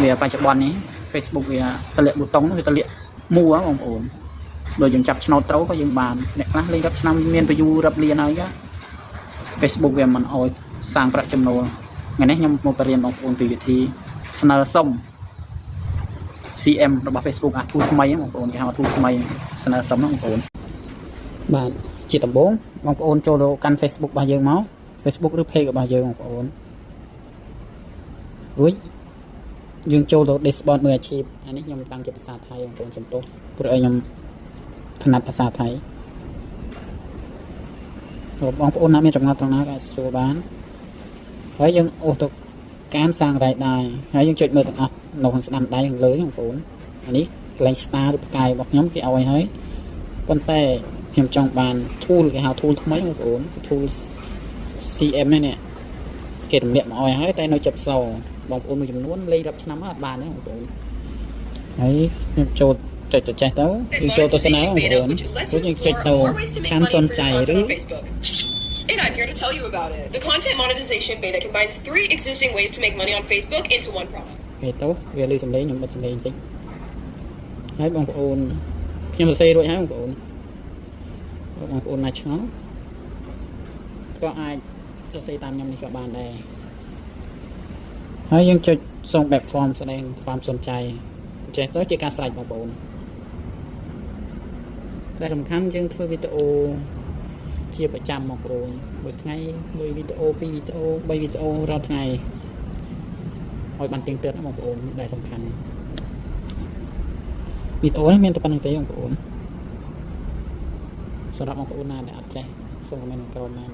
về bài chụp bòn này Facebook về tờ liệu bút tông về tờ liệu mua á ông ổn rồi dừng chập channel trấu có dừng bàn nè lá lên gấp năm miền view đập liền ấy á Facebook về mình ôi sangประจำนวนngày nay nhung một tiền ông ổn từ việc thì sờ sông CM របស់ Facebook អាទូថ្មីបងប្អូនគេហៅអាទូថ្មីស្នើសុំបងប្អូនបាទជាដំបូងបងប្អូនចូលកាន់ Facebook របស់យើងមក Facebook ឬ Page របស់យើងបងប្អូនរួចយើងចូលទៅ dashboard មើលអាជីពអានេះខ្ញុំតាំងជាភាសាថៃបងប្អូនសំទោសព្រោះឲ្យខ្ញុំถนัดភាសាថៃបងប្អូនណាមានចម្ងល់ត្រង់ណាក៏សួរបានហើយយើងអូសទៅការសាងរ៉ៃដែរហើយយើងចុចមើលទាំងអស់នៅខាងស្ដាំដៃខាងលើបងប្អូនអានេះកន្លែង star ឬផ្កាយរបស់ខ្ញុំគេឲ្យហើយប៉ុន្តែខ្ញុំចង់បាន tool គេហៅ tool ថ្មីបងប្អូន tool CM នេះគេតម្លាក់មកឲ្យហើយតែនៅចិត្តសបងប្អូនមួយចំនួនលេងរាប់ឆ្នាំអត់បានទេបងប្អូនហើយខ្ញុំចូលចុចទៅចេះទៅយើងចូលទៅស្នើបងប្អូនរួចយើងចុចទៅចាំសនใจឬAnd I'm here to tell you about it. The content monetization beta combines 3 existing ways to make money on Facebook into one product. ពេលទៅវាលឺសំឡេងខ្ញុំបិទសំឡេងតិចហើយបងប្អូនខ្ញុំសរសេររួចហើយបងប្អូនណាឆ្ងល់ក៏អាចសរសេរតាមខ្ញុំនេះក៏បានដែរហើយយើងចុចส่งแบบ form แสดงความสนใจចេះទៅជាការស្រេចបងប្អូនតែសំខាន់យើងធ្វើវីដេអូជាប្រចាំបងប្អូនមួយថ្ងៃមួយវីដេអូ2វីដេអូ3វីដេអូរាល់ថ្ងៃឲ្យបានទៀងទាត់បងប្អូនដែលសំខាន់វីដេអូនេះមានតែប៉ុណ្្នឹងទេបងប្អូនសម្រាប់បងប្អូនណាដែលអត់ចេះសូមខមមិនក្រោមណា